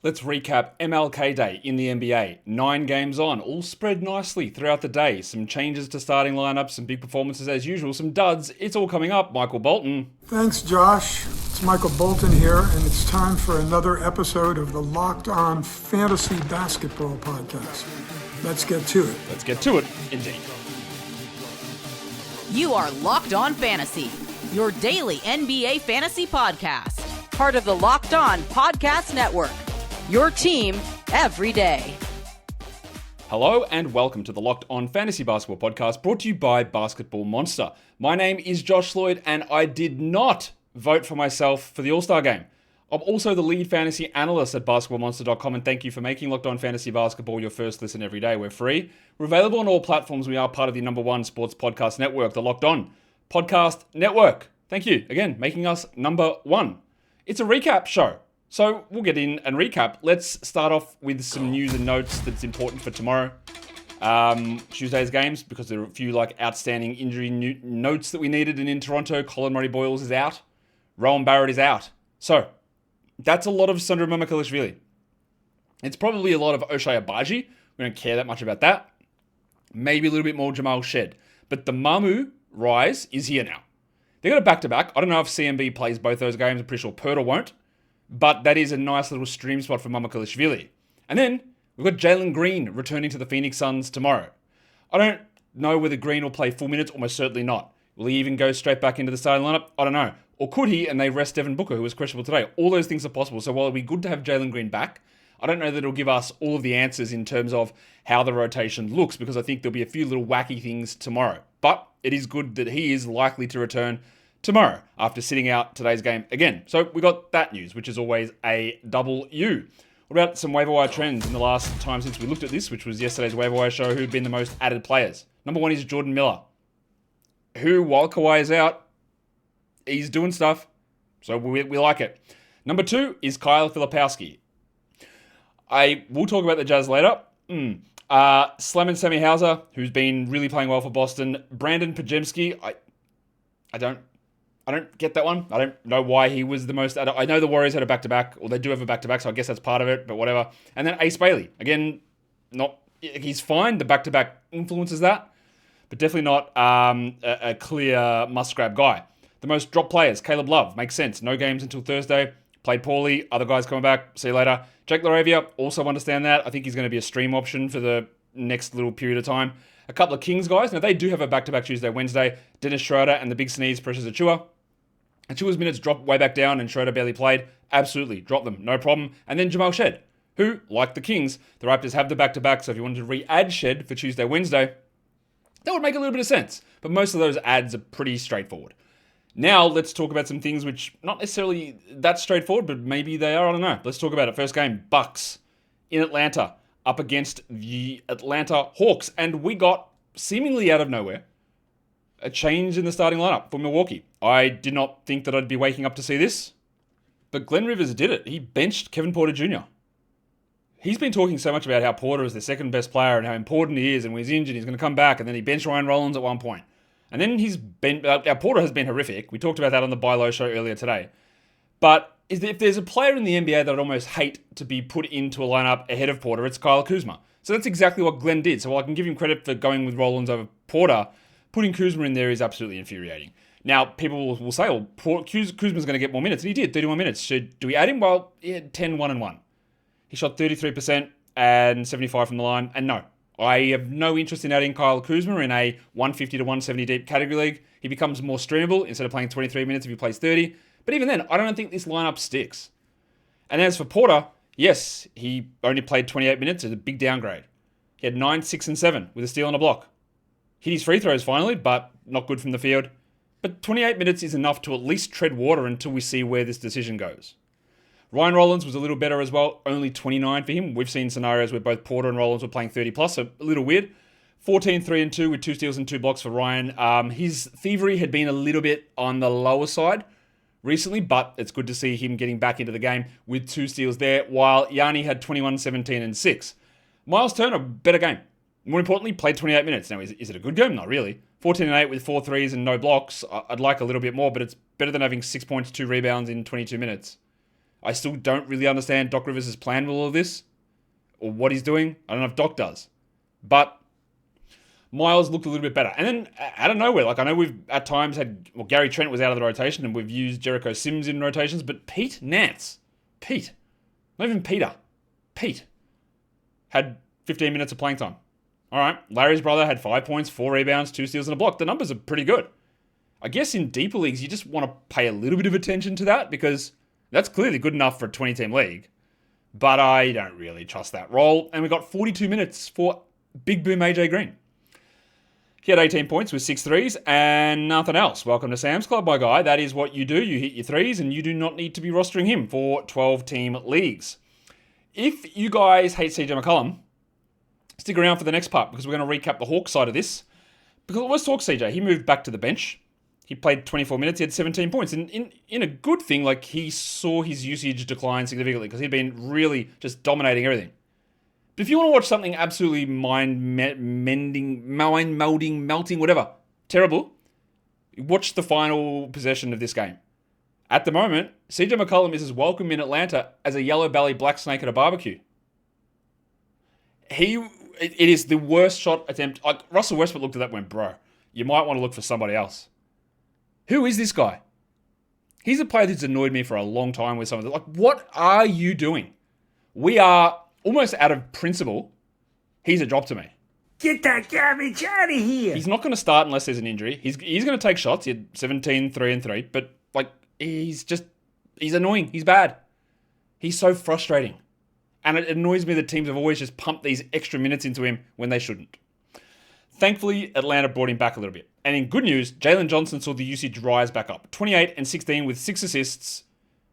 Let's recap MLK Day in the NBA. 9 games on, all spread nicely throughout the day. Some changes to starting lineups, some big performances as usual, some duds. It's all coming up. Michael Bolton. Thanks, Josh. It's Michael Bolton here, and it's time for another episode of the Locked On Fantasy Basketball Podcast. Let's get to it. Let's get to it, indeed. You are Locked On Fantasy, your daily NBA fantasy podcast. Part of the Locked On Podcast Network. Your team every day. Hello and welcome to the Locked On Fantasy Basketball Podcast, brought to you by Basketball Monster. My name is Josh Lloyd, and I did not vote for myself for the All-Star Game. I'm also the lead fantasy analyst at basketballmonster.com, and thank you for making Locked On Fantasy Basketball your first listen every day. We're free. We're available on all platforms. We are part of the number one sports podcast network, the Locked On Podcast Network. Thank you again, making us number one. It's a recap show. So we'll get in and recap. Let's start off with some news and notes that's important for tomorrow. Tuesday's games, because there are a few outstanding injury notes that we needed. And in Toronto, Colin Murray-Boyles is out. Rowan Barrett is out. So that's a lot of Sandro Mamakhalishvili. It's probably a lot of Ochai Agbaji. We don't care that much about that. Maybe a little bit more Jamal Shed. But the Mamu rise is here now. They got a back-to-back. I don't know if CMB plays both those games. I'm pretty sure Pirtle won't. But that is a nice little stream spot for Mamakhalishvili. And then we've got Jalen Green returning to the Phoenix Suns tomorrow. I don't know whether Green will play full minutes, almost certainly not. Will he even go straight back into the starting lineup? I don't know. Or could he and they rest Devin Booker, who was questionable today? All those things are possible. So while it'll be good to have Jalen Green back, I don't know that it'll give us all of the answers in terms of how the rotation looks, because I think there'll be a few little wacky things tomorrow. But it is good that he is likely to return tomorrow after sitting out today's game again. So we got that news, which is always a W. What about some waiver wire trends in the last time since we looked at this, which was yesterday's waiver wire show, who'd been the most added players? Number one is Jordan Miller, who, while Kawhi is out, he's doing stuff. So we like it. Number two is Kyle Filipowski. I will talk about the Jazz later. Slam and Sammy Hauser, who's been really playing well for Boston. Brandon Pajemski, I don't get that one. I don't know why he was the most. I know the Warriors had a back-to-back, or they do have a back-to-back, so I guess that's part of it, but whatever. And then Ace Bailey. Again, he's fine. The back-to-back influences that, but definitely not a clear must-grab guy. The most dropped players, Caleb Love. Makes sense. No games until Thursday. Played poorly. Other guys coming back. See you later. Jake LaRavia, also understand that. I think he's going to be a stream option for the next little period of time. A couple of Kings guys. Now, they do have a back-to-back Tuesday, Wednesday. Dennis Schroeder and the big sneeze, Precious Achiuwa. Achiuwa's minutes dropped way back down and Schroeder barely played. Absolutely. Drop them. No problem. And then Jamal Shed, who, like the Kings, the Raptors have the back-to-back. So if you wanted to re-add Shed for Tuesday, Wednesday, that would make a little bit of sense. But most of those ads are pretty straightforward. Now, let's talk about some things which not necessarily that straightforward, but maybe they are. I don't know. Let's talk about it. First game, Bucks in Atlanta up against the Atlanta Hawks. And we got, seemingly out of nowhere, a change in the starting lineup for Milwaukee. I did not think that I'd be waking up to see this, but Glenn Rivers did it. He benched Kevin Porter Jr. He's been talking so much about how Porter is the second best player and how important he is, and when he's injured, he's going to come back, and then he benched Ryan Rollins at one point. And then Porter has been horrific. We talked about that on the Buy Low show earlier today. But if there's a player in the NBA that I'd almost hate to be put into a lineup ahead of Porter, it's Kyle Kuzma. So that's exactly what Glenn did. So while I can give him credit for going with Rollins over Porter, putting Kuzma in there is absolutely infuriating. Now, people will say, well, Kuzma's going to get more minutes. And he did, 31 minutes. So do we add him? Well, he had 10, 1, and 1. He shot 33% and 75 from the line. And no, I have no interest in adding Kyle Kuzma in a 150 to 170 deep category league. He becomes more streamable instead of playing 23 minutes if he plays 30. But even then, I don't think this lineup sticks. And as for Porter, yes, he only played 28 minutes. It's a big downgrade. He had 9, 6, and 7 with a steal and a block. Hit his free throws finally, but not good from the field. But 28 minutes is enough to at least tread water until we see where this decision goes. Ryan Rollins was a little better as well, only 29 for him. We've seen scenarios where both Porter and Rollins were playing 30 plus, so a little weird. 14, 3, and 2 with 2 steals and 2 blocks for Ryan. His thievery had been a little bit on the lower side recently, but it's good to see him getting back into the game with 2 steals there, while Yanni had 21, 17, and 6. Miles Turner, better game. More importantly, played 28 minutes. Now, is it a good game? Not really. 14 and 8 with 4 threes and no blocks. I'd like a little bit more, but it's better than having 6 points, 2 rebounds in 22 minutes. I still don't really understand Doc Rivers' plan with all of this, or what he's doing. I don't know if Doc does. But Miles looked a little bit better. And then, out of nowhere, like I know we've at times had, well, Gary Trent was out of the rotation, and we've used Jericho Sims in rotations, but Pete, not even Peter, Pete, had 15 minutes of playing time. All right, Larry's brother had 5 points, 4 rebounds, 2 steals, and a block. The numbers are pretty good. I guess in deeper leagues, you just want to pay a little bit of attention to that because that's clearly good enough for a 20-team league. But I don't really trust that role. And we got 42 minutes for Big Boom AJ Green. He had 18 points with 6 threes and nothing else. Welcome to Sam's Club, my guy. That is what you do. You hit your threes and you do not need to be rostering him for 12-team leagues. If you guys hate CJ McCollum, stick around for the next part because we're going to recap the Hawks side of this. Because let's talk CJ. He moved back to the bench. He played 24 minutes. He had 17 points. And in a good thing, like he saw his usage decline significantly because he'd been really just dominating everything. But if you want to watch something absolutely mind-melting, whatever, terrible, watch the final possession of this game. At the moment, CJ McCollum is as welcome in Atlanta as a yellow belly black snake at a barbecue. It is the worst shot attempt. Like Russell Westbrook looked at that and went, bro, you might want to look for somebody else. Who is this guy? He's a player that's annoyed me for a long time with some of the, like, what are you doing? We are almost out of principle. He's a drop to me. Get that garbage out of here. He's not going to start unless there's an injury. He's going to take shots. He had 17, 3 and 3. But, like, he's annoying. He's bad. He's so frustrating. And it annoys me that teams have always just pumped these extra minutes into him when they shouldn't. Thankfully, Atlanta brought him back a little bit. And in good news, Jalen Johnson saw the usage rise back up. 28 and 16 with 6 assists.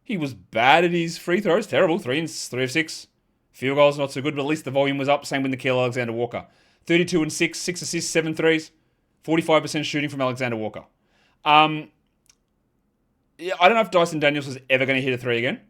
He was bad at his free throws. Terrible. 3 of 6. Field goals not so good, but at least the volume was up. Same with Nickeil Alexander-Walker. 32 and 6, 6 assists, 7 threes. 45% shooting from Alexander-Walker. I don't know if Dyson Daniels was ever going to hit a 3 again.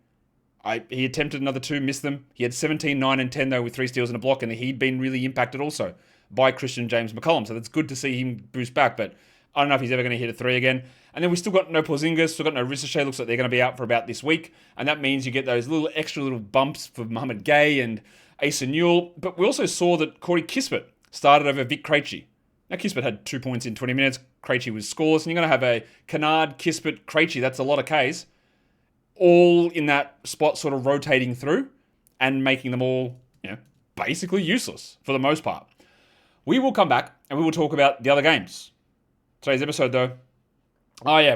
He attempted another 2, missed them. He had 17, 9, and 10, though, with 3 steals and a block, and he'd been really impacted also by Christian James McCollum. So that's good to see him boost back, but I don't know if he's ever going to hit a 3 again. And then we still got no Porzingis, still got no Ricochet. Looks like they're going to be out for about this week, and that means you get those extra little bumps for Mohamed Gay and Asa Newell. But we also saw that Corey Kispert started over Vic Krejci. Now, Kispert had 2 points in 20 minutes. Krejci was scoreless, and you're going to have a Kennard, Kispert, Krejci. That's a lot of Ks. All in that spot sort of rotating through and making them all, basically useless for the most part. We will come back and we will talk about the other games. Today's episode, though,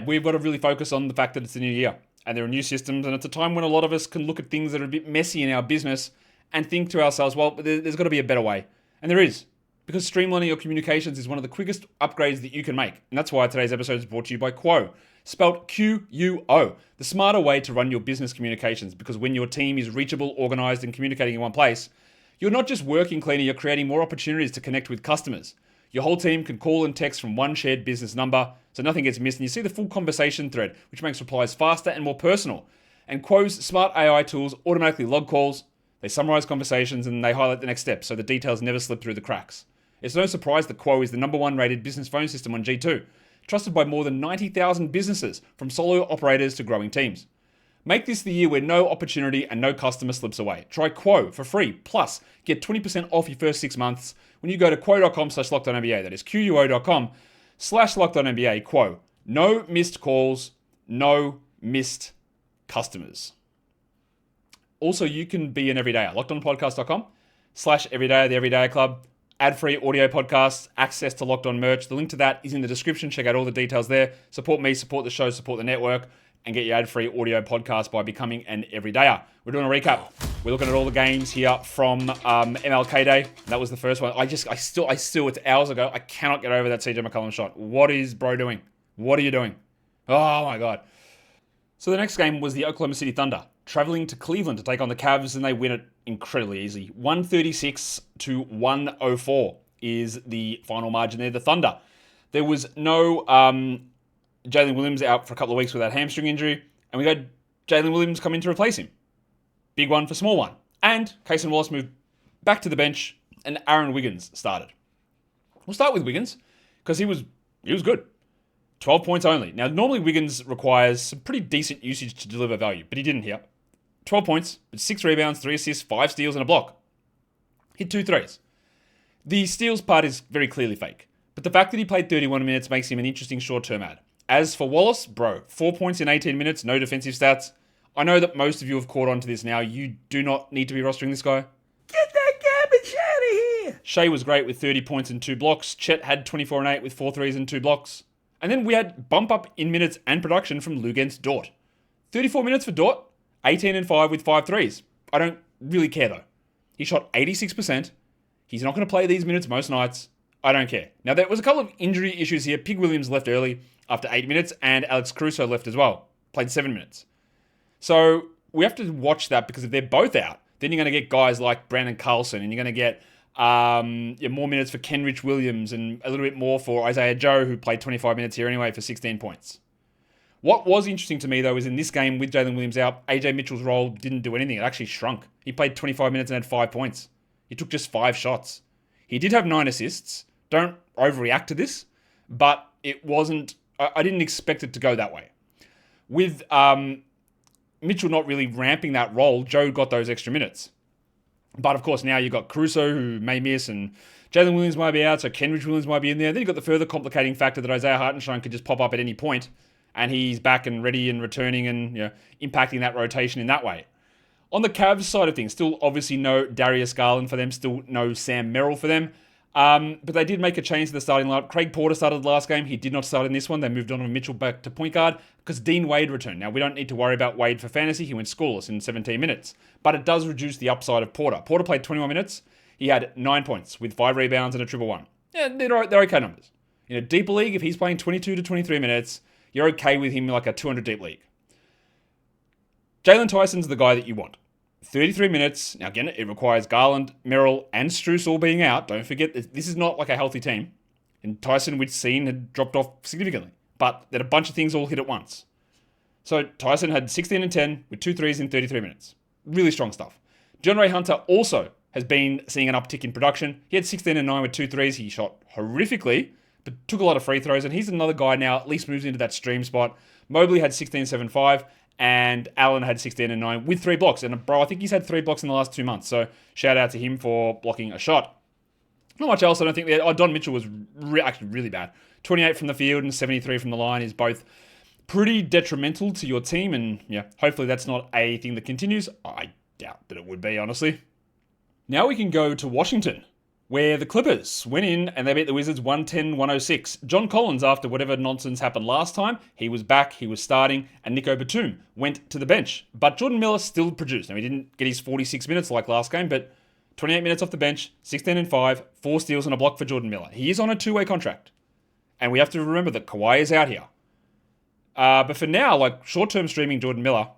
we've got to really focus on the fact that it's the new year and there are new systems, and it's a time when a lot of us can look at things that are a bit messy in our business and think to ourselves, well, there's got to be a better way. And there is, because streamlining your communications is one of the quickest upgrades that you can make. And that's why today's episode is brought to you by Quo, spelled Q-U-O, the smarter way to run your business communications, because when your team is reachable, organized, and communicating in one place, you're not just working cleaner, you're creating more opportunities to connect with customers. Your whole team can call and text from one shared business number, so nothing gets missed, and you see the full conversation thread, which makes replies faster and more personal. And Quo's smart AI tools automatically log calls, they summarize conversations, and they highlight the next step, so the details never slip through the cracks. It's no surprise that Quo is the #1 rated business phone system on G2, trusted by more than 90,000 businesses, from solo operators to growing teams. Make this the year where no opportunity and no customer slips away. Try Quo for free, plus get 20% off your first 6 months when you go to quo.com/LockedOnNBA. That is QUO.com/LockedOnNBA. Quo. No missed calls, no missed customers. Also, you can be an everydayer. LockedOnPodcast.com/everydayer, the Everydayer Club. Ad-free audio podcasts, access to Locked On merch. The link to that is in the description. Check out all the details there. Support me, support the show, support the network, and get your ad-free audio podcast by becoming an everydayer. We're doing a recap. We're looking at all the games here from MLK Day. That was the first one. I still, it's hours ago. I cannot get over that CJ McCollum shot. What is bro doing? What are you doing? Oh my God. So the next game was the Oklahoma City Thunder, traveling to Cleveland to take on the Cavs, and they win it incredibly easy. 136-104 is the final margin there. The Thunder. There was no Jalen Williams out for a couple of weeks with that hamstring injury, and we had Jalen Williams come in to replace him. Big one for small one. And Cason Wallace moved back to the bench, and Aaron Wiggins started. We'll start with Wiggins, because he was good. 12 points only. Now, normally Wiggins requires some pretty decent usage to deliver value, but he didn't here. 12 points, but 6 rebounds, 3 assists, 5 steals, and a block. Hit 2 threes. The steals part is very clearly fake, but the fact that he played 31 minutes makes him an interesting short-term ad. As for Wallace, bro, 4 points in 18 minutes, no defensive stats. I know that most of you have caught on to this now. You do not need to be rostering this guy. Get that garbage out of here! Shea was great with 30 points and 2 blocks. Chet had 24 and 8 with 4 threes and 2 blocks. And then we had bump up in minutes and production from Luguentz Dort. 34 minutes for Dort, 18 and 5 with 5 threes. I don't really care though. He shot 86%. He's not going to play these minutes most nights. I don't care. Now, there was a couple of injury issues here. Pig Williams left early after 8 minutes, and Alex Caruso left as well. Played 7 minutes. So we have to watch that, because if they're both out, then you're going to get guys like Brandon Carlson, and you're going to get more minutes for Kenrich Williams and a little bit more for Isaiah Joe, who played 25 minutes here anyway for 16 points. What was interesting to me, though, is in this game with Jalen Williams out, AJ Mitchell's role didn't do anything. It actually shrunk. He played 25 minutes and had 5 points. He took just 5 shots. He did have 9 assists. Don't overreact to this, but it wasn't... I didn't expect it to go that way. With Mitchell not really ramping that role, Joe got those extra minutes. But of course, now you've got Caruso, who may miss, and Jalen Williams might be out, so Kenrich Williams might be in there. Then you've got the further complicating factor that Isaiah Hartenstein could just pop up at any point, and he's back and ready and returning and impacting that rotation in that way. On the Cavs side of things, still obviously no Darius Garland for them, still no Sam Merrill for them. But they did make a change to the starting lineup. Craig Porter started the last game. He did not start in this one. They moved on with Mitchell back to point guard because Dean Wade returned. Now, we don't need to worry about Wade for fantasy. He went scoreless in 17 minutes. But it does reduce the upside of Porter. Porter played 21 minutes. He had 9 points with 5 rebounds and a triple one. Yeah, they're okay numbers. In a deeper league, if he's playing 22 to 23 minutes, you're okay with him like a 200 deep league. Jalen Tyson's the guy that you want. 33 minutes. Now, again, it requires Garland, Merrill, and Strus all being out. Don't forget, this is not like a healthy team. And Tyson, we'd seen, had dropped off significantly. But then a bunch of things all hit at once. So Tyson had 16 and 10 with 2 threes in 33 minutes. Really strong stuff. John Ray Hunter also has been seeing an uptick in production. He had 16 and 9 with 2 threes. He shot horrifically, but took a lot of free throws. And he's another guy now, at least moves into that stream spot. Mobley had 16, 7, 5. And Allen had 16 and 9 with 3 blocks. And bro, I think he's had 3 blocks in the last 2 months. So shout out to him for blocking a shot. Not much else, I don't think. Don Mitchell was actually really bad. 28 from the field and 73 from the line is both pretty detrimental to your team. And yeah, hopefully that's not a thing that continues. I doubt that it would be, honestly. Now we can go to Washington, where the Clippers went in and they beat the Wizards 110-106. John Collins, after whatever nonsense happened last time, he was back, he was starting, and Nico Batum went to the bench. But Jordan Miller still produced. Now, he didn't get his 46 minutes like last game, but 28 minutes off the bench, 16 and 5, 4 steals and a block for Jordan Miller. He is on a 2-way contract. And we have to remember that Kawhi is out here. But for now, like short-term streaming Jordan Miller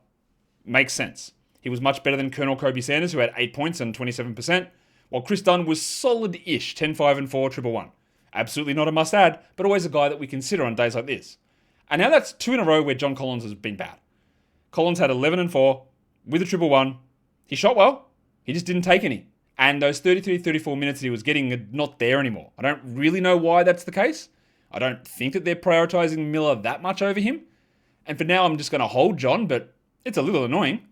makes sense. He was much better than Colonel Kobe Sanders, who had 8 points and 27%. While Chris Dunn was solid-ish, 10, 5, and 4, triple one. Absolutely not a must-add, but always a guy that we consider on days like this. And now that's 2 in a row where John Collins has been bad. Collins had 11 and 4 with a triple one. He shot well. He just didn't take any. And those 33, 34 minutes that he was getting are not there anymore. I don't really know why that's the case. I don't think that they're prioritizing Miller that much over him. And for now, I'm just going to hold John, but it's a little annoying.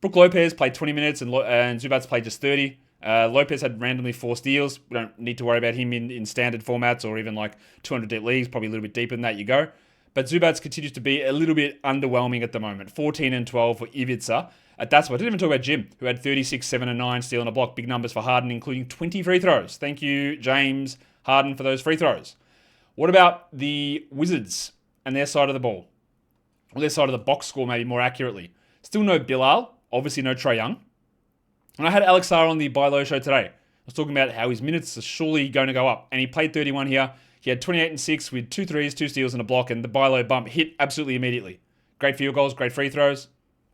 Brook Lopez played 20 minutes and Zubats played just 30. Lopez had randomly 4 steals. We don't need to worry about him in standard formats or even like 200 deep leagues. Probably a little bit deeper than that you go. But Zubats continues to be a little bit underwhelming at the moment. 14 and 12 for Ivica. That's what I didn't even talk about Jim, who had 36, 7 and 9, steal and a block. Big numbers for Harden, including 20 free throws. Thank you, James Harden, for those free throws. What about the Wizards and their side of the ball? Or their side of the box score, maybe more accurately. Still no Bilal. Obviously no Trae Young. And I had Alex Sarr on the Buy Low show today. I was talking about how his minutes are surely going to go up. And he played 31 here. He had 28 and 6 with 2 threes, 2 steals and a block. And the Buy Low bump hit absolutely immediately. Great field goals, great free throws.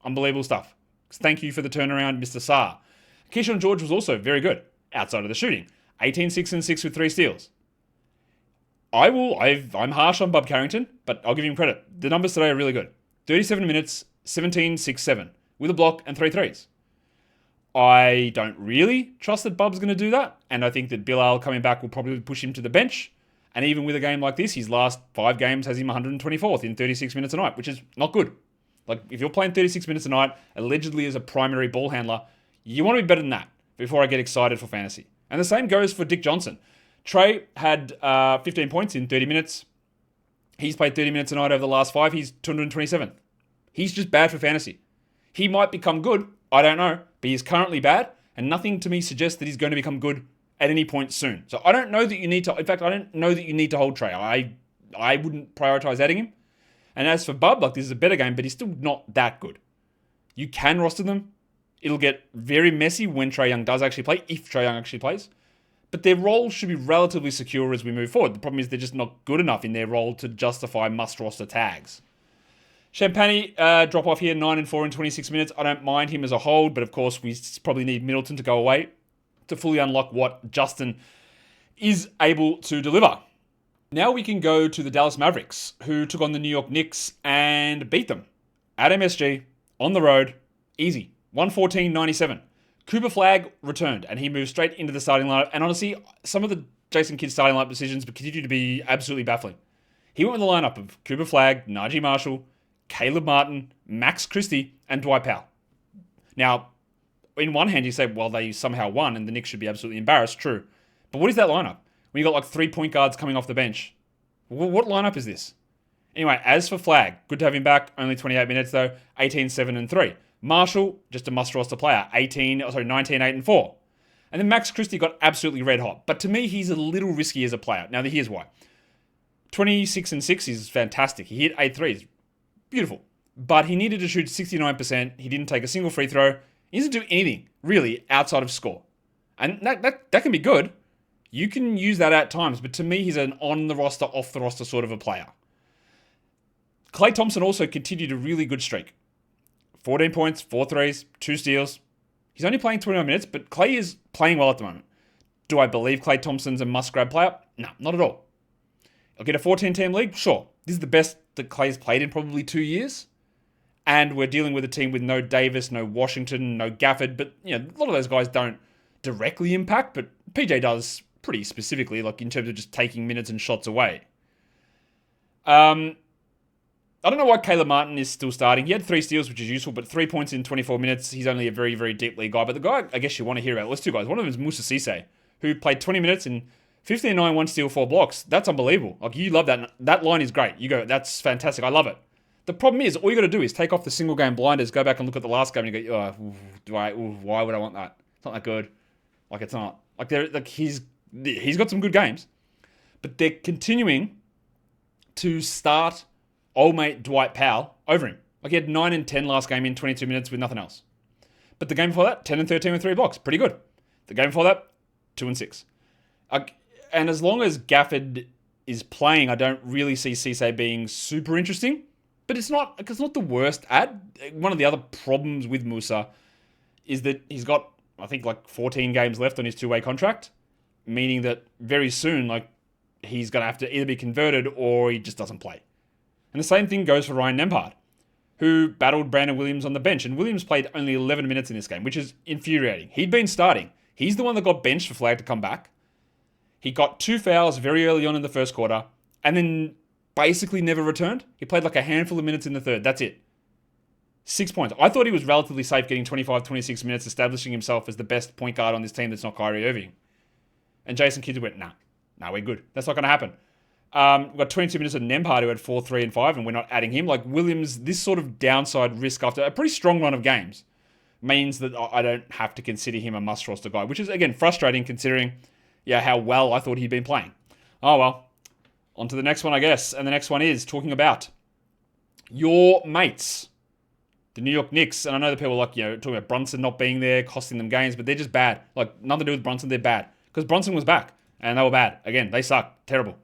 Unbelievable stuff. Thank you for the turnaround, Mr. Sarr. Keyshawn George was also very good outside of the shooting. 18, 6 and 6 with 3 steals. I'm harsh on Bob Carrington, but I'll give him credit. The numbers today are really good. 37 minutes, 17, 6, 7 with a block and 3 threes. I don't really trust that Bub's going to do that, and I think that Bilal coming back will probably push him to the bench. And even with a game like this, his last 5 games has him 124th in 36 minutes a night, which is not good. Like, if you're playing 36 minutes a night, allegedly as a primary ball handler, you want to be better than that before I get excited for fantasy. And the same goes for Dick Johnson. Trey had 15 points in 30 minutes. He's played 30 minutes a night over the last 5. He's 227th. He's just bad for fantasy. He might become good. I don't know. But he's currently bad. And nothing to me suggests that he's going to become good at any point soon. So I don't know that you need to... In fact, I don't know that you need to hold Trey. I wouldn't prioritize adding him. And as for Bub, like, this is a better game, but he's still not that good. You can roster them. It'll get very messy when Trae Young does actually play, if Trae Young actually plays. But their roles should be relatively secure as we move forward. The problem is they're just not good enough in their role to justify must-roster tags. Champagny, drop off here, 9 and 4 in 26 minutes. I don't mind him as a hold, but of course we probably need Middleton to go away to fully unlock what Justin is able to deliver. Now we can go to the Dallas Mavericks, who took on the New York Knicks and beat them. At MSG, on the road, easy. 114-97. Cooper Flagg returned, and he moved straight into the starting lineup. And honestly, some of the Jason Kidd starting lineup decisions continue to be absolutely baffling. He went with the lineup of Cooper Flagg, Najee Marshall, Caleb Martin, Max Christie, and Dwight Powell. Now, in one hand, you say, well, they somehow won, and the Knicks should be absolutely embarrassed. True. But what is that lineup? When you got like 3 point guards coming off the bench. What lineup is this? Anyway, as for Flagg, good to have him back. Only 28 minutes though. 18, 7, and 3. Marshall, just a must-roster player. 19, 8, and 4. And then Max Christie got absolutely red hot. But to me, he's a little risky as a player. Now, here's why. 26 and 6 is fantastic. He hit 8 threes. Beautiful. But he needed to shoot 69%. He didn't take a single free throw. He doesn't do anything, really, outside of score. And that can be good. You can use that at times. But to me, he's an on-the-roster, off-the-roster sort of a player. Klay Thompson also continued a really good streak. 14 points, 4 threes, 2 steals. He's only playing 29 minutes, but Klay is playing well at the moment. Do I believe Klay Thompson's a must-grab player? No, not at all. I'll get a 14-team league? Sure. This is the best that Klay's played in probably 2 years. And we're dealing with a team with no Davis, no Washington, no Gafford. But, a lot of those guys don't directly impact, but PJ does pretty specifically, like in terms of just taking minutes and shots away. I don't know why Caleb Martin is still starting. He had 3 steals, which is useful, but 3 points in 24 minutes. He's only a very, very deep league guy. But the guy I guess you want to hear about, let's 2 guys. One of them is Musa Cisse, who played 20 minutes and 15-9, 1 steal, 4 blocks. That's unbelievable. Like, you love that. That line is great. You go, that's fantastic. I love it. The problem is, all you got to do is take off the single game blinders, go back and look at the last game, and you go, why would I want that? It's not that good. Like, it's not. He's got some good games, but they're continuing to start old mate Dwight Powell over him. Like, he had 9 and 10 last game in 22 minutes with nothing else. But the game before that, 10 and 13 with 3 blocks. Pretty good. The game before that, 2 and 6. And as long as Gafford is playing, I don't really see Cisse being super interesting. But it's not the worst ad. One of the other problems with Musa is that he's got, I think, like 14 games left on his 2-way contract. Meaning that very soon, like, he's going to have to either be converted or he just doesn't play. And the same thing goes for Ryan Nembhard, who battled Brandon Williams on the bench. And Williams played only 11 minutes in this game, which is infuriating. He'd been starting. He's the one that got benched for Flagg to come back. He got 2 fouls very early on in the first quarter, and then basically never returned. He played like a handful of minutes in the third. That's it. 6 points. I thought he was relatively safe getting 25, 26 minutes, establishing himself as the best point guard on this team that's not Kyrie Irving. And Jason Kidd went, nah, we're good. That's not going to happen. We've got 22 minutes of Nembhard, who had 4, 3, and 5, and we're not adding him. Like, Williams, this sort of downside risk after a pretty strong run of games means that I don't have to consider him a must-roster guy, which is, again, frustrating considering, how well I thought he'd been playing. Oh, well. On to the next one, I guess. And the next one is talking about your mates, the New York Knicks. And I know that people are like, talking about Brunson not being there, costing them games, but they're just bad. Like, nothing to do with Brunson, they're bad. Because Brunson was back, and they were bad. Again, they suck. Terrible.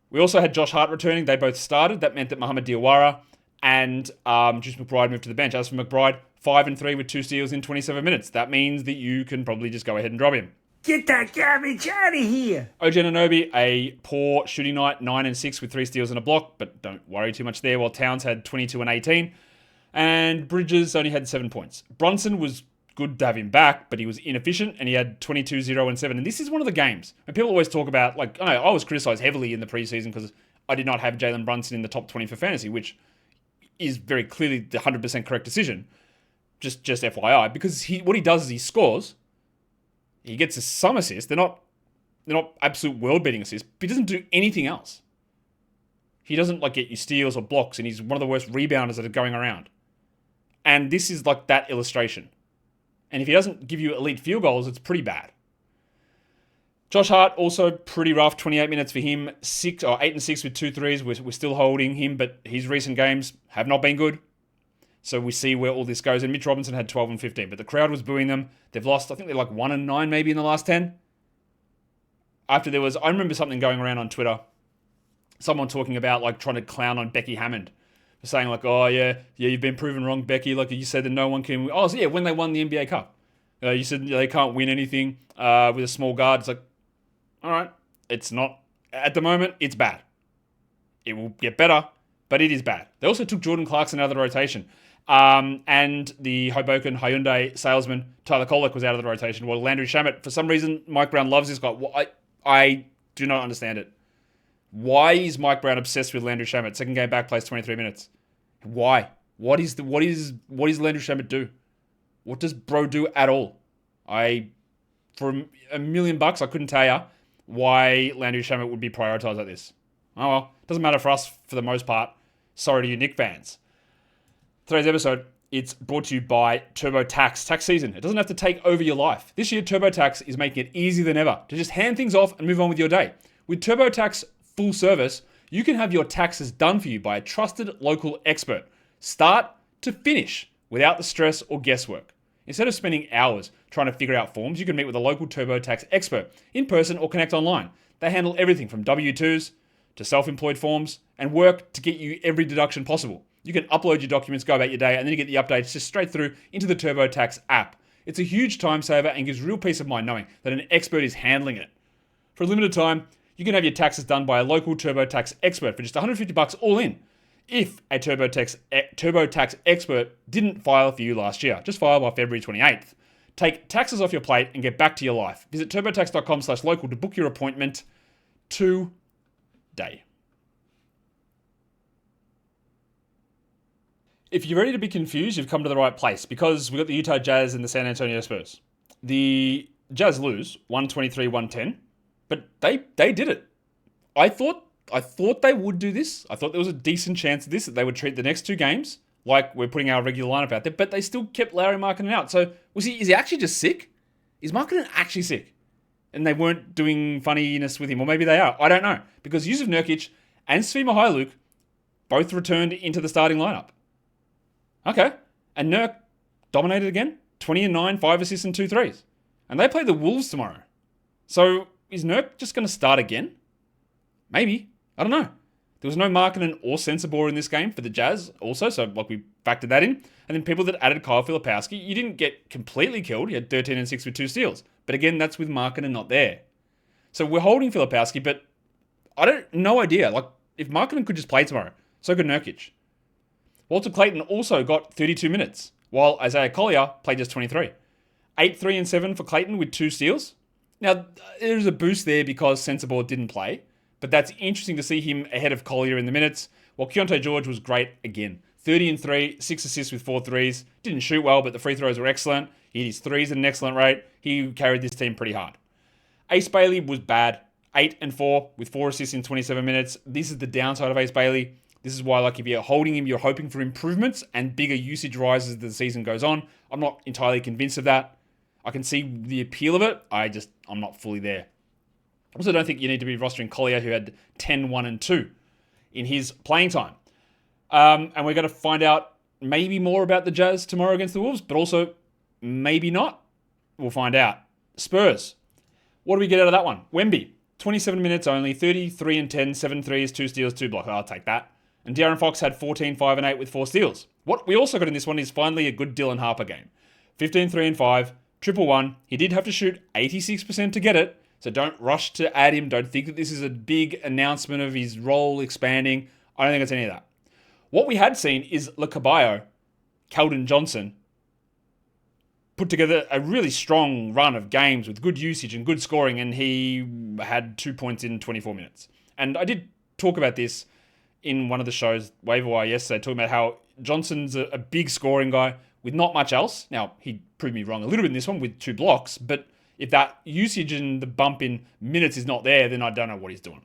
We also had Josh Hart returning. They both started. That meant that Muhammad Diawara and Juice McBride moved to the bench. As for McBride, 5 and 3 with 2 steals in 27 minutes. That means that you can probably just go ahead and drop him. Get that garbage out of here. OG Anunoby, a poor shooting night, 9 and 6 with 3 steals and a block, but don't worry too much there. While Towns had 22 and 18, and Bridges only had 7 points. Brunson was good to have him back, but he was inefficient, and he had 22, 0, and 7. And this is one of the games when people always talk about, like, I was criticized heavily in the preseason because I did not have Jalen Brunson in the top 20 for fantasy, which is very clearly the 100% correct decision. Just FYI, because what he does is he scores. He gets some assists. They're not absolute world-beating assists, but he doesn't do anything else. He doesn't like get you steals or blocks, and he's one of the worst rebounders that are going around. And this is like that illustration. And if he doesn't give you elite field goals, it's pretty bad. Josh Hart, also pretty rough, 28 minutes for him, 8 and 6 with 2 threes. We're still holding him, but his recent games have not been good. So we see where all this goes. And Mitch Robinson had 12 and 15, but the crowd was booing them. They've lost, I think they're like 1 and 9 maybe in the last 10. I remember something going around on Twitter, someone talking about like trying to clown on Becky Hammond, saying like, oh yeah, you've been proven wrong, Becky. Like you said that no one can. Oh so yeah, when they won the NBA Cup, you said they can't win anything with a small guard. It's like, all right, it's not at the moment. It's bad. It will get better, but it is bad. They also took Jordan Clarkson out of the rotation, and the Hoboken Hyundai salesman Tyler Kolek was out of the rotation. Well, Landry Shamet, for some reason, Mike Brown loves this guy. I do not understand it. Why is Mike Brown obsessed with Landry Shamet? Second game back, plays 23 minutes. Why? What does Landry Shamet do? What does bro do at all? For $1 million, I couldn't tell you why Landry Shamet would be prioritized like this. Oh well, doesn't matter for us for the most part. Sorry to you Knicks fans. Today's episode, it's brought to you by TurboTax. Tax season. It doesn't have to take over your life. This year, TurboTax is making it easier than ever to just hand things off and move on with your day. With TurboTax full service, you can have your taxes done for you by a trusted local expert, start to finish, without the stress or guesswork. Instead of spending hours trying to figure out forms, you can meet with a local TurboTax expert in person or connect online. They handle everything from W-2s to self-employed forms and work to get you every deduction possible. You can upload your documents, go about your day, and then you get the updates just straight through into the TurboTax app. It's a huge time saver and gives real peace of mind knowing that an expert is handling it. For a limited time, you can have your taxes done by a local TurboTax expert for just $150 all in. If a TurboTax expert didn't file for you last year, just file by February 28th. Take taxes off your plate and get back to your life. Visit turbotax.com/local to book your appointment today. If you're ready to be confused, you've come to the right place because we've got the Utah Jazz and the San Antonio Spurs. The Jazz lose 123-110, but they did it. I thought they would do this. I thought there was a decent chance of this, that they would treat the next 2 games like we're putting our regular lineup out there, but they still kept Lauri Markkanen out. So is he actually just sick? Is Markkanen actually sick? And they weren't doing funniness with him, or maybe they are. I don't know. Because Yusuf Nurkic and Svi Mykhailiuk both returned into the starting lineup. Okay. And Nurk dominated again. 20 and 9, 5 assists and 2 threes. And they play the Wolves tomorrow. So is Nurk just going to start again? Maybe. I don't know. There was no Markkanen or Sensabaugh in this game for the Jazz also, so like we factored that in. And then people that added Kyle Filipowski, you didn't get completely killed. You had 13 and 6 with 2 steals. But again, that's with Markkanen not there. So we're holding Filipowski, but no idea. Like, if Markkanen could just play tomorrow, so could Nurkic. Walter Clayton also got 32 minutes, while Isaiah Collier played just 23. 8, 3, and 7 for Clayton with 2 steals. Now, there's a boost there because Sensabaugh didn't play, but that's interesting to see him ahead of Collier in the minutes, while Keontae George was great again. 30 and 3, 6 assists with 4 threes. Didn't shoot well, but the free throws were excellent. He hit his threes at an excellent rate. He carried this team pretty hard. Ace Bailey was bad. 8 and 4 with 4 assists in 27 minutes. This is the downside of Ace Bailey. This is why, like, if you're holding him, you're hoping for improvements and bigger usage rises as the season goes on. I'm not entirely convinced of that. I can see the appeal of it. I'm not fully there. I also don't think you need to be rostering Collier, who had 10, 1, and 2 in his playing time. And we're going to find out maybe more about the Jazz tomorrow against the Wolves, but also maybe not. We'll find out. Spurs. What do we get out of that one? Wemby, 27 minutes only, 33 and 10, 7 threes, 2 steals, 2 blocks. I'll take that. And De'Aaron Fox had 14, 5, and 8 with 4 steals. What we also got in this one is finally a good Dylan Harper game. 15, 3, and 5, triple one. He did have to shoot 86% to get it, so don't rush to add him. Don't think that this is a big announcement of his role expanding. I don't think it's any of that. What we had seen is Lakabayo, Keldon Johnson, put together a really strong run of games with good usage and good scoring, and he had 2 points in 24 minutes. And I did talk about this in one of the shows, Waiver Wire, yesterday, talking about how Johnson's a big scoring guy with not much else. Now, he proved me wrong a little bit in this one with 2 blocks, but if that usage and the bump in minutes is not there, then I don't know what he's doing.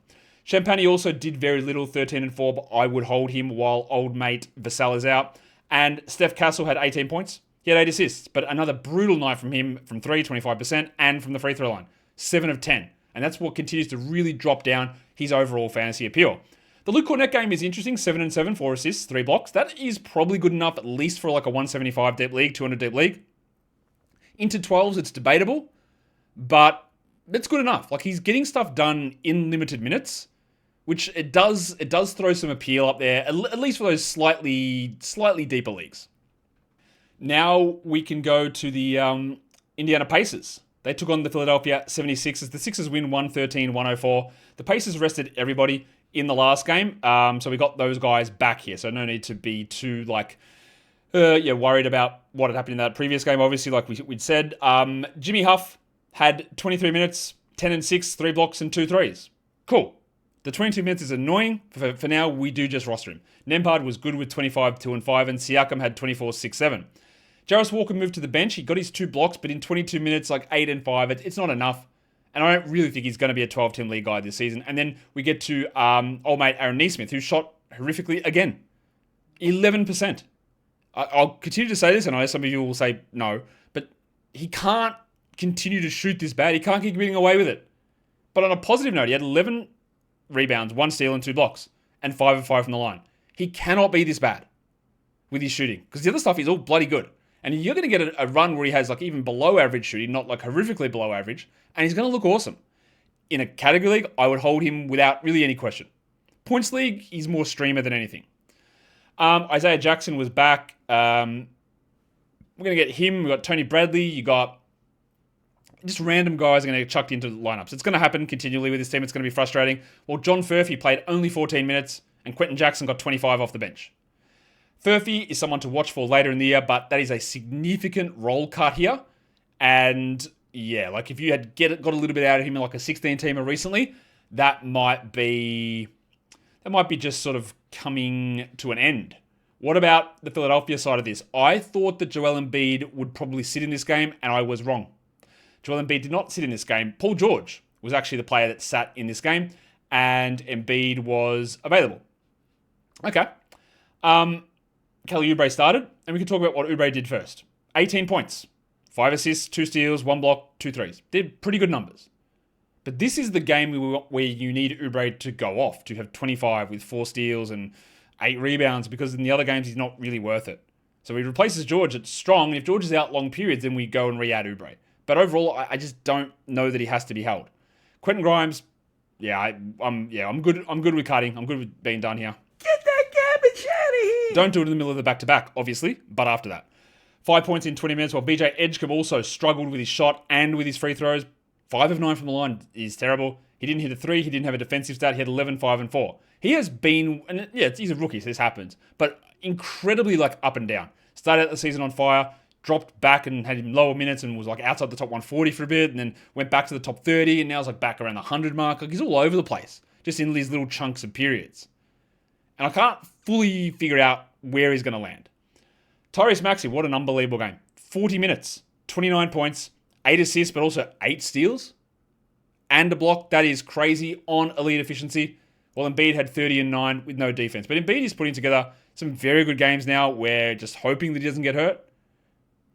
Champagny also did very little, 13 and 4, but I would hold him while old mate Vassell is out. And Steph Castle had 18 points. He had 8 assists, but another brutal night from him from 3, 25%, and from the free throw line, 7 of 10. And that's what continues to really drop down his overall fantasy appeal. The Luke Cornett game is interesting, 7 and 7, 4 assists, 3 blocks. That is probably good enough, at least for like a 175 deep league, 200 deep league. Into 12s, it's debatable, but it's good enough. Like, he's getting stuff done in limited minutes, which it does throw some appeal up there, at least for those slightly deeper leagues. Now we can go to the Indiana Pacers. They took on the Philadelphia 76ers. The Sixers win 113-104. The Pacers rested everybody in the last game, so we got those guys back here. So no need to be too worried about what had happened in that previous game. Obviously, like we'd said, Jimmy Huff had 23 minutes, 10 and 6, 3 blocks and 2 threes. Cool. The 22 minutes is annoying. For now, we do just roster him. Nembhard was good with 25, 2 and 5, and Siakam had 24, 6, 7. Jarris Walker moved to the bench. He got his 2 blocks, but in 22 minutes, like 8 and 5, it's not enough. And I don't really think he's going to be a 12-team league guy this season. And then we get to old mate Aaron Neesmith, who shot horrifically again. 11%. I'll continue to say this, and I know some of you will say no, but he can't continue to shoot this bad. He can't keep getting away with it. But on a positive note, he had 11 rebounds, 1 steal and 2 blocks, and 5 of 5 from the line. He cannot be this bad with his shooting, because the other stuff is all bloody good. And you're going to get a run where he has like even below average shooting, not like horrifically below average, and he's going to look awesome. In a category league, I would hold him without really any question. Points league, he's more streamer than anything. Isaiah Jackson was back. We're going to get him. We've got Tony Bradley. You got just random guys are going to get chucked into lineups. It's going to happen continually with this team. It's going to be frustrating. Well, John Furphy played only 14 minutes, and Quentin Jackson got 25 off the bench. Furphy is someone to watch for later in the year, but that is a significant roll cut here. And yeah, like if you had got a little bit out of him in like a 16-teamer recently, that might be just sort of coming to an end. What about the Philadelphia side of this? I thought that Joel Embiid would probably sit in this game, and I was wrong. Joel Embiid did not sit in this game. Paul George was actually the player that sat in this game, and Embiid was available. Okay. Kelly Oubre started, and we can talk about what Oubre did first. 18 points, 5 assists, 2 steals, 1 block, 2 threes. Did pretty good numbers. But this is the game where you need Oubre to go off, to have 25 with 4 steals and 8 rebounds, because in the other games, he's not really worth it. So he replaces George at strong, and if George is out long periods, then we go and re-add Oubre. But overall, I just don't know that he has to be held. Quentin Grimes, I'm good. I'm good with cutting. I'm good with being done here. Get that garbage out of here! Don't do it in the middle of the back-to-back, obviously, but after that. 5 points in 20 minutes, while BJ Edgecombe also struggled with his shot and with his free throws. 5 of 9 from the line is terrible. He didn't hit a 3. He didn't have a defensive stat. He had 11, 5, and 4. He has been, and yeah, he's a rookie, so this happens, but incredibly like up and down. Started out the season on fire, dropped back and had lower minutes and was like outside the top 140 for a bit, and then went back to the top 30, and now is like back around the 100 mark. Like he's all over the place, just in these little chunks of periods. And I can't fully figure out where he's going to land. Tyrese Maxey, what an unbelievable game. 40 minutes, 29 points, 8 assists, but also 8 steals and a block. That is crazy on elite efficiency. Well, Embiid had 30 and 9 with no defense. But Embiid is putting together some very good games now. We're just hoping that he doesn't get hurt.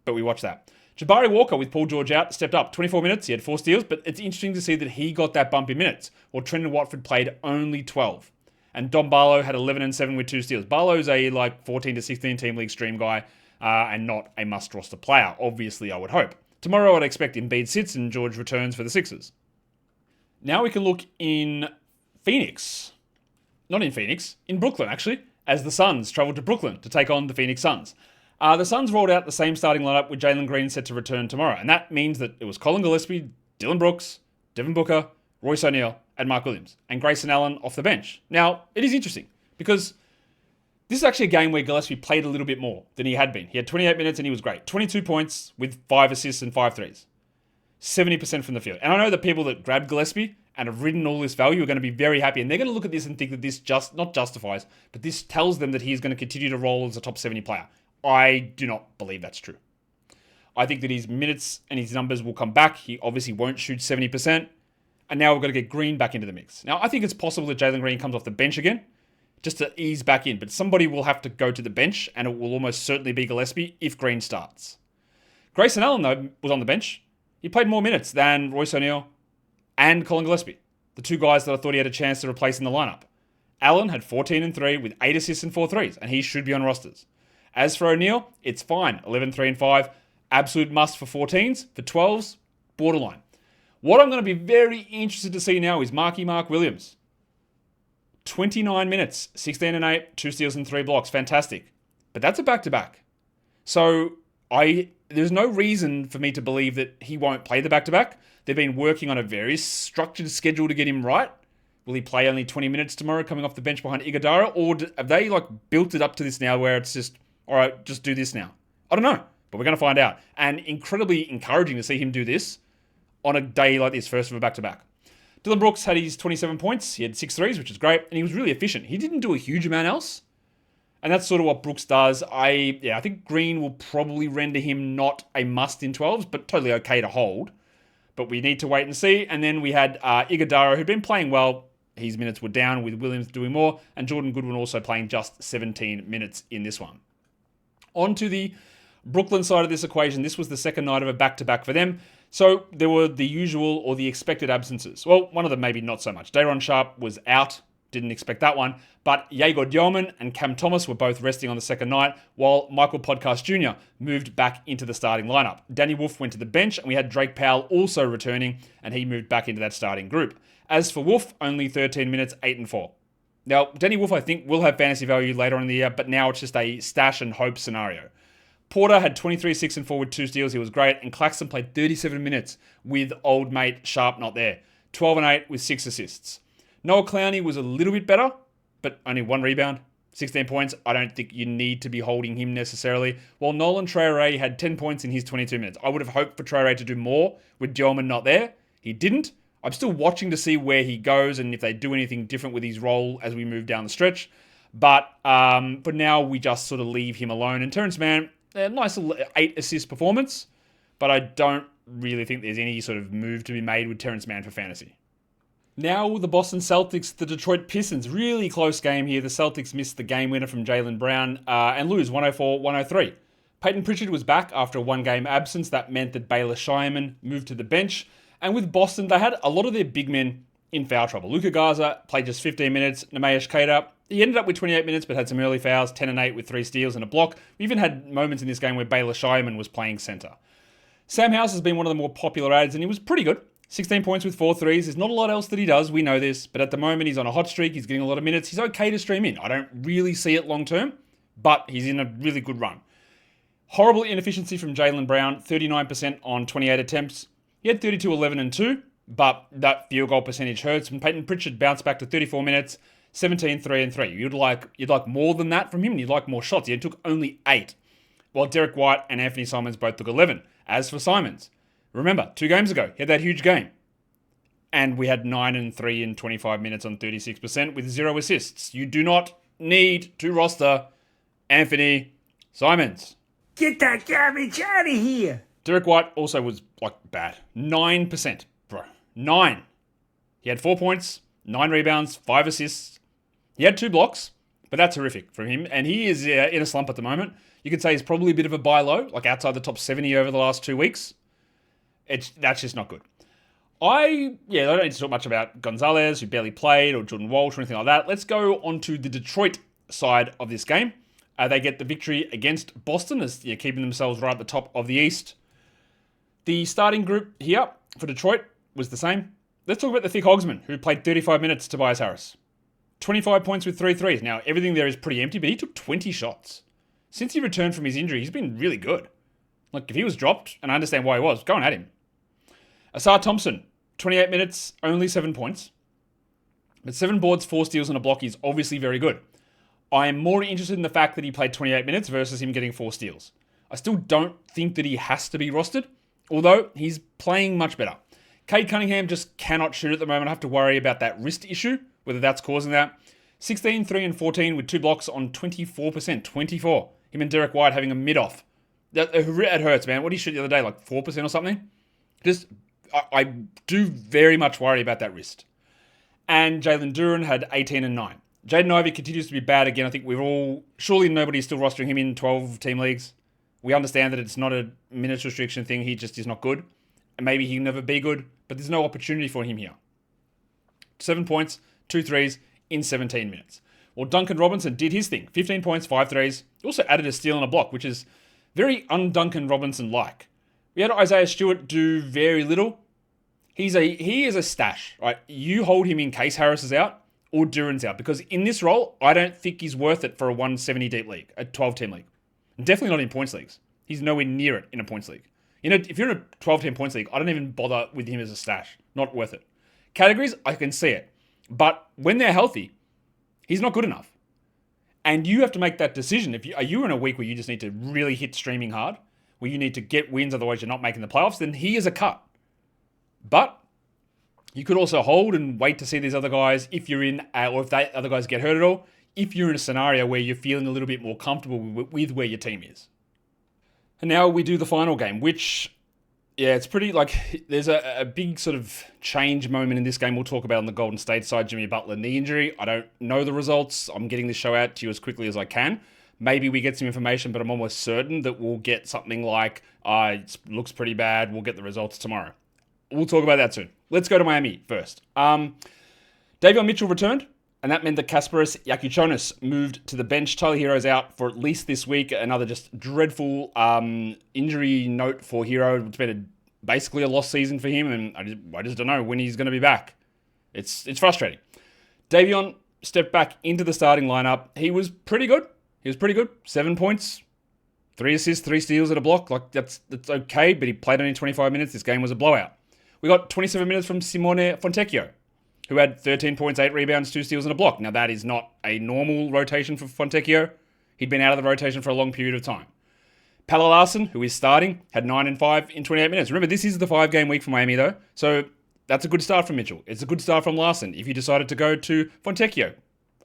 But we watch that. Jabari Walker, with Paul George out, stepped up. 24 minutes, he had 4 steals. But it's interesting to see that he got that bump in minutes, while Trendon Watford played only 12. And Dom Barlow had 11 and 7 with 2 steals. Barlow's a 14 to 16 team league stream guy and not a must roster player, obviously, I would hope. Tomorrow I'd expect Embiid sits and George returns for the Sixers. Now we can look in Phoenix. Not in Phoenix, in Brooklyn actually, as the Suns traveled to Brooklyn to take on the Phoenix Suns. The Suns rolled out the same starting lineup with Jalen Green set to return tomorrow. And that means that it was Colin Gillespie, Dylan Brooks, Devin Booker, Royce O'Neal, and Mark Williams, and Grayson Allen off the bench. Now, it is interesting because this is actually a game where Gillespie played a little bit more than he had been. He had 28 minutes and he was great. 22 points with 5 assists and 5 threes. 70% from the field. And I know the people that grabbed Gillespie and have ridden all this value are going to be very happy. And they're going to look at this and think that this not justifies, but this tells them that he's going to continue to roll as a top 70 player. I do not believe that's true. I think that his minutes and his numbers will come back. He obviously won't shoot 70%. And now we've got to get Green back into the mix. Now, I think it's possible that Jalen Green comes off the bench again, just to ease back in. But somebody will have to go to the bench, and it will almost certainly be Gillespie if Green starts. Grayson Allen, though, was on the bench. He played more minutes than Royce O'Neal and Colin Gillespie, the two guys that I thought he had a chance to replace in the lineup. Allen had 14 and 3 with 8 assists and 4 threes, and he should be on rosters. As for O'Neal, it's fine. 11, 3 and 5. Absolute must for 14s. For 12s, borderline. What I'm going to be very interested to see now is Mark Williams. 29 minutes, 16 and 8, 2 steals and 3 blocks. Fantastic. But that's a back-to-back. So there's no reason for me to believe that he won't play the back-to-back. They've been working on a very structured schedule to get him right. Will he play only 20 minutes tomorrow coming off the bench behind Iguodala? Or have they built it up to this now where it's just, all right, just do this now? I don't know, but we're going to find out. And incredibly encouraging to see him do this on a day like this, first of a back-to-back. Dylan Brooks had his 27 points. He had 6 threes, which is great. And he was really efficient. He didn't do a huge amount else. And that's sort of what Brooks does. I think Green will probably render him not a must in 12s, but totally okay to hold. But we need to wait and see. And then we had Iguodala, who'd been playing well. His minutes were down with Williams doing more. And Jordan Goodwin also playing just 17 minutes in this one. On to the Brooklyn side of this equation. This was the second night of a back-to-back for them. So there were the usual or the expected absences. Well, one of them maybe not so much. Day'Ron Sharpe was out. Didn't expect that one. But Jaeger Dielman and Cam Thomas were both resting on the second night, while Michael Podcast Jr. moved back into the starting lineup. Danny Wolf went to the bench, and we had Drake Powell also returning, and he moved back into that starting group. As for Wolf, only 13 minutes, 8 and 4. Now, Danny Wolf, I think, will have fantasy value later on in the year, but now it's just a stash and hope scenario. Porter had 23, 6 and 4 with 2 steals. He was great. And Claxton played 37 minutes with old mate Sharpe not there. 12 and 8 with 6 assists. Noah Clowney was a little bit better, but only 1 rebound, 16 points. I don't think you need to be holding him necessarily. While Nolan Traore had 10 points in his 22 minutes. I would have hoped for Traore to do more with Dielman not there. He didn't. I'm still watching to see where he goes and if they do anything different with his role as we move down the stretch. But for now, we just sort of leave him alone. And Terrence Mann, a nice little 8 assist performance, but I don't really think there's any sort of move to be made with Terrence Mann for fantasy. Now the Boston Celtics, the Detroit Pistons. Really close game here. The Celtics missed the game winner from Jaylen Brown and lose 104-103. Peyton Pritchard was back after a 1-game absence. That meant that Baylor Shireman moved to the bench. And with Boston, they had a lot of their big men in foul trouble. Luka Garza played just 15 minutes. Nemesh Keita, he ended up with 28 minutes, but had some early fouls, 10 and 8 with 3 steals and a block. We even had moments in this game where Baylor Shireman was playing center. Sam Hauser has been one of the more popular ads, and he was pretty good. 16 points with 4 threes. There's not a lot else that he does. We know this. But at the moment, he's on a hot streak. He's getting a lot of minutes. He's okay to stream in. I don't really see it long term, but he's in a really good run. Horrible inefficiency from Jaylen Brown. 39% on 28 attempts. He had 32, 11, and 2, but that field goal percentage hurts. And Peyton Pritchard bounced back to 34 minutes, 17, 3, and 3. You'd like more than that from him, and you'd like more shots. He took only 8, while Derrick White and Anthony Simons both took 11. As for Simons, remember, 2 games ago, he had that huge game. And we had 9 and 3 in 25 minutes on 36% with 0 assists. You do not need to roster Anthony Simons. Get that garbage out of here. Derrick White also was bad. 9%, bro. 9. He had 4 points, 9 rebounds, 5 assists. He had 2 blocks, but that's horrific from him. And he is in a slump at the moment. You could say he's probably a bit of a buy low, outside the top 70 over the last 2 weeks. That's just not good. I don't need to talk much about Gonzalez, who barely played, or Jordan Walsh, or anything like that. Let's go on to the Detroit side of this game. They get the victory against Boston, as keeping themselves right at the top of the East. The starting group here for Detroit was the same. Let's talk about the thick Hogsman, who played 35 minutes, Tobias Harris. 25 points with 3 threes. Now, everything there is pretty empty, but he took 20 shots. Since he returned from his injury, he's been really good. If he was dropped, and I understand why he was, going at him. Asar Thompson, 28 minutes, only 7 points. But 7 boards, 4 steals, and a block is obviously very good. I am more interested in the fact that he played 28 minutes versus him getting 4 steals. I still don't think that he has to be rostered, although he's playing much better. Cade Cunningham just cannot shoot at the moment. I have to worry about that wrist issue, whether that's causing that. 16, 3, and 14 with 2 blocks on 24%. 24. Him and Derrick White having a mid-off. It hurts, man. What did he shoot the other day? Like 4% or something? I do very much worry about that wrist. And Jalen Duren had 18 and 9. Jaden Ivey continues to be bad again. I think surely nobody's still rostering him in 12-team leagues. We understand that it's not a minutes restriction thing. He just is not good. And maybe he'll never be good, but there's no opportunity for him here. 7 points, 2 threes in 17 minutes. Well, Duncan Robinson did his thing. 15 points, 5 threes. He also added a steal and a block, which is very un-Duncan Robinson-like. We had Isaiah Stewart do very little. He is a stash, right? You hold him in case Harris is out or Duren's out, because in this role, I don't think he's worth it for a 170 deep league, a 12-team league. Definitely not in points leagues. He's nowhere near it in a points league. If you're in a 12-team points league, I don't even bother with him as a stash. Not worth it. Categories, I can see it. But when they're healthy, he's not good enough. And you have to make that decision. Are you in a week where you just need to really hit streaming hard, where you need to get wins, otherwise you're not making the playoffs, then he is a cut. But you could also hold and wait to see these other guys if you're in, or if they other guys get hurt at all, if you're in a scenario where you're feeling a little bit more comfortable with where your team is. And now we do the final game, which, yeah, it's pretty, there's a big sort of change moment in this game we'll talk about on the Golden State side. Jimmy Butler knee injury. I don't know the results. I'm getting this show out to you as quickly as I can. Maybe we get some information, but I'm almost certain that we'll get something like, it looks pretty bad. We'll get the results tomorrow. We'll talk about that soon. Let's go to Miami first. Davion Mitchell returned, and that meant that Kasparas Yakuchonis moved to the bench. Tyler Hero's out for at least this week. Another just dreadful injury note for Hero. It's been basically a lost season for him, and I just don't know when he's going to be back. It's frustrating. Davion stepped back into the starting lineup. He was pretty good. 7 points, 3 assists, 3 steals and a block. That's okay, but he played only 25 minutes. This game was a blowout. We got 27 minutes from Simone Fontecchio, who had 13 points, 8 rebounds, 2 steals and a block. Now, that is not a normal rotation for Fontecchio. He'd been out of the rotation for a long period of time. Palla Larson, who is starting, had 9 and 5 in 28 minutes. Remember, this is the 5-game week for Miami, though, so that's a good start from Mitchell. It's a good start from Larson. If you decided to go to Fontecchio,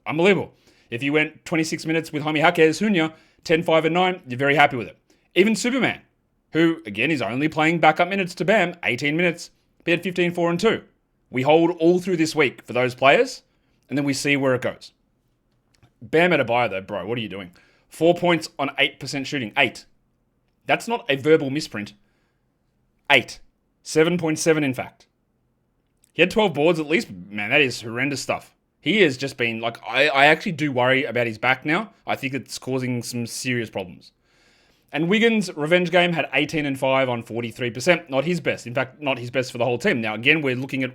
unbelievable. If you went 26 minutes with Jaime Jaquez Jr., 10, 5, and 9, you're very happy with it. Even Superman, who, again, is only playing backup minutes to Bam, 18 minutes, he had 15, 4, and 2. We hold all through this week for those players, and then we see where it goes. Bam Adebayo, though, bro, what are you doing? 4 points on 8% shooting. 8. That's not a verbal misprint. 8. 7.7, in fact. He had 12 boards at least. Man, that is horrendous stuff. He has just been, I actually do worry about his back now. I think it's causing some serious problems. And Wiggins' revenge game had 18 and 5 on 43%. Not his best. In fact, not his best for the whole team. Now, again, we're looking at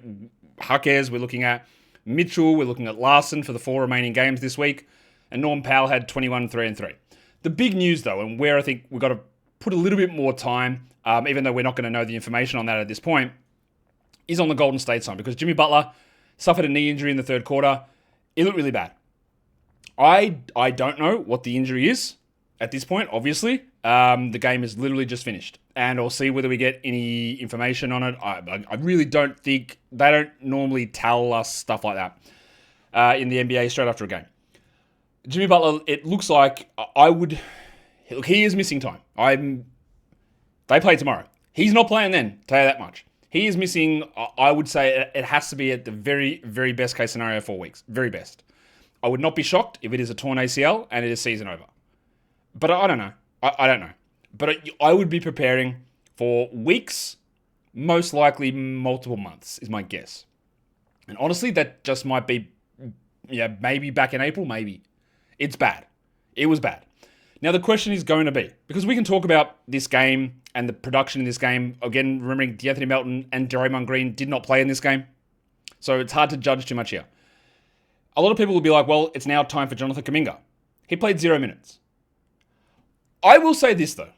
Jaquez, we're looking at Mitchell, we're looking at Larson for the 4 remaining games this week. And Norm Powell had 21, 3, and 3. The big news, though, and where I think we've got to put a little bit more time, even though we're not going to know the information on that at this point, is on the Golden State side. Because Jimmy Butler suffered a knee injury in the third quarter. It looked really bad. I don't know what the injury is at this point, obviously. The game is literally just finished. And I'll see whether we get any information on it. I really don't think, they don't normally tell us stuff like that in the NBA straight after a game. Jimmy Butler, it looks like look, he is missing time. They play tomorrow. He's not playing then, tell you that much. He is missing, I would say it has to be at the very, very best case scenario 4 weeks. Very best. I would not be shocked if it is a torn ACL and it is season over. But I don't know. I don't know. But I would be preparing for weeks, most likely multiple months, is my guess. And honestly, that just might be, maybe back in April, maybe. It's bad. It was bad. Now, the question is going to be, because we can talk about this game and the production in this game, again, remembering D'Anthony Melton and Draymond Green did not play in this game. So it's hard to judge too much here. A lot of people will be like, well, it's now time for Jonathan Kuminga. He played 0 minutes. I will say this, though.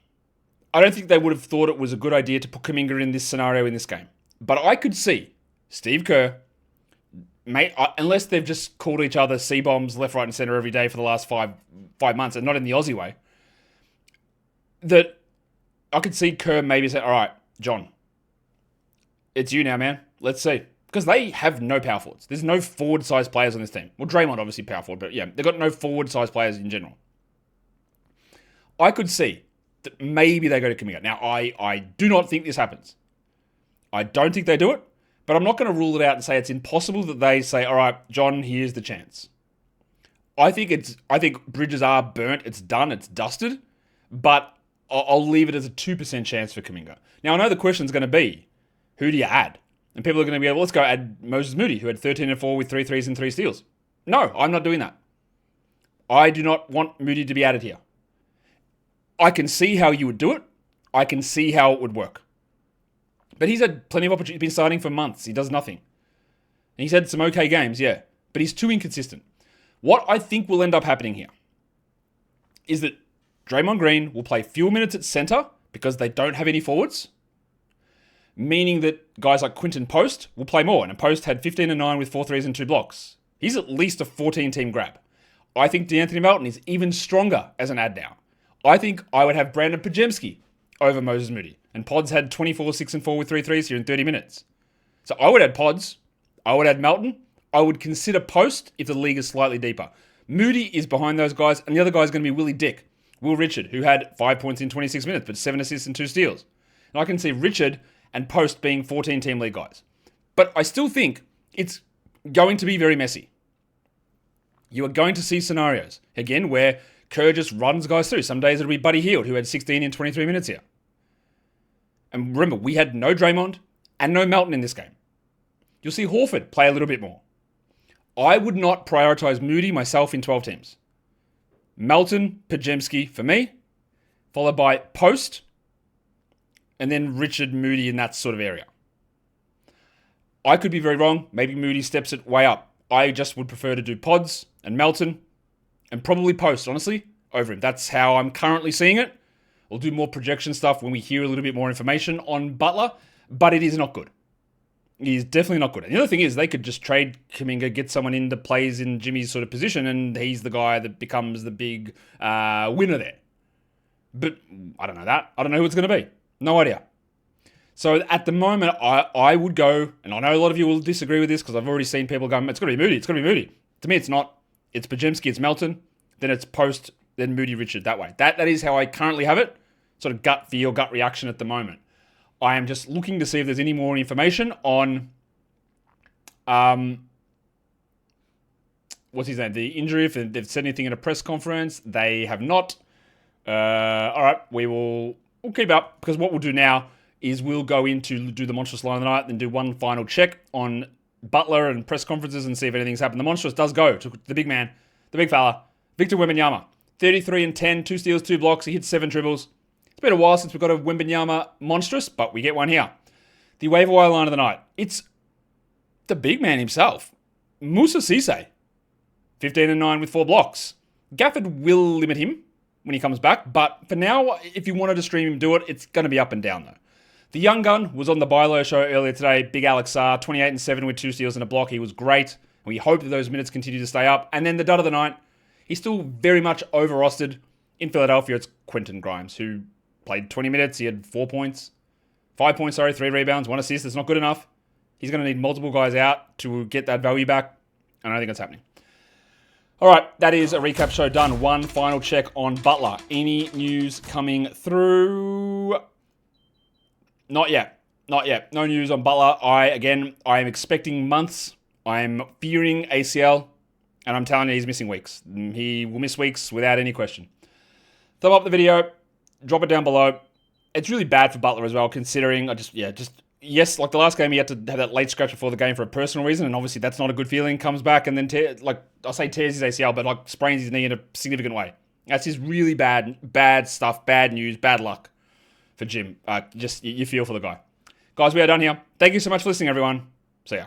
I don't think they would have thought it was a good idea to put Kuminga in this scenario in this game. But I could see Steve Kerr, unless they've just called each other C-bombs left, right, and center every day for the last five months, and not in the Aussie way, that I could see Kerr maybe say, all right, John, It's you now, man. Let's see. Because they have no power forwards. There's no forward-sized players on this team. Well, Draymond obviously power forward, but yeah, they've got no forward-sized players in general. I could see that maybe they go to Kuminga. Now, I do not think this happens. I don't think they do it, but I'm not going to rule it out and say it's impossible that they say, all right, John, here's the chance. I think bridges are burnt. It's done. It's dusted. But I'll leave it as a 2% chance for Kuminga. Now, I know the question's going to be, who do you add? And people are going to be, well, let's go add Moses Moody, who had 13 and 4 with 3 threes and 3 steals. No, I'm not doing that. I do not want Moody to be added here. I can see how you would do it. I can see how it would work. But he's had plenty of opportunities. He's been starting for months. He does nothing. And he's had some okay games, yeah. But he's too inconsistent. What I think will end up happening here is that Draymond Green will play fewer minutes at center because they don't have any forwards, meaning that guys like Quinton Post will play more. And Post had 15 and 9 with 4 threes and 2 blocks. He's at least a 14-team grab. I think DeAnthony Melton is even stronger as an add now. I think I would have Brandon Pajemski over Moses Moody. And Pods had 24, 6 and 4 with 3 threes here in 30 minutes. So I would add Pods. I would add Melton. I would consider Post if the league is slightly deeper. Moody is behind those guys, and the other guy is going to be Willie Dick. Will Richard, who had 5 points in 26 minutes, but 7 assists and 2 steals. And I can see Richard and Post being 14-team league guys. But I still think it's going to be very messy. You are going to see scenarios, again, where Kerr just runs guys through. Some days it'll be Buddy Hield, who had 16 in 23 minutes here. And remember, we had no Draymond and no Melton in this game. You'll see Horford play a little bit more. I would not prioritize Moody myself in 12 teams. Melton, Pajemski for me, followed by Post, and then Richard, Moody in that sort of area. I could be very wrong. Maybe Moody steps it way up. I just would prefer to do Pods and Melton and probably Post, honestly, over him. That's how I'm currently seeing it. We'll do more projection stuff when we hear a little bit more information on Butler, but it is not good. He's definitely not good. And the other thing is, they could just trade Kuminga, get someone in that plays in Jimmy's sort of position, and he's the guy that becomes the big winner there. But I don't know that. I don't know who it's going to be. No idea. So at the moment, I would go, and I know a lot of you will disagree with this because I've already seen people go, it's going to be Moody. It's going to be Moody. To me, it's not. It's Pajemski, it's Melton, then it's Post, then Moody, Richard, that way. That is how I currently have it. Sort of gut feel, gut reaction at the moment. I am just looking to see if there's any more information on what's his name? The injury, if they've said anything in a press conference. They have not. All right, we'll keep up, because what we'll do now is we'll go in to do the monstrous line of the night, then do one final check on Butler and press conferences and see if anything's happened. The monstrous does go to the big man, the big fella, Victor Wembanyama. 33 and 10, 2 steals, 2 blocks. He hit 7 dribbles. It's been a while since we've got a Wembanyama monstrous, but we get one here. The waiver wire line of the night. It's the big man himself, Musa Cisse. 15 and 9 with 4 blocks. Gafford will limit him when he comes back, but for now, if you wanted to stream him, do it. It's going to be up and down, though. The young gun was on the Buy Low show earlier today. Big Alex R, 28 and 7 with 2 steals and a block. He was great. We hope that those minutes continue to stay up. And then the dud of the night, he's still very much over-rostered. In Philadelphia, it's Quentin Grimes, who played 20 minutes. He had 4 points. 5 points, 3 rebounds, 1 assist. That's not good enough. He's going to need multiple guys out to get that value back. I don't think that's happening. All right, that is a recap show done. One final check on Butler. Any news coming through? Not yet. Not yet. No news on Butler. I am expecting months. I'm fearing ACL. And I'm telling you, he's missing weeks. He will miss weeks without any question. Thumb up the video. Drop it down below. It's really bad for Butler as well, considering yes, like the last game, he had to have that late scratch before the game for a personal reason, and obviously that's not a good feeling. Comes back and then, tears his ACL, but sprains his knee in a significant way. That's just really bad stuff, bad news, bad luck for Jim. You feel for the guy. Guys, we are done here. Thank you so much for listening, everyone. See ya.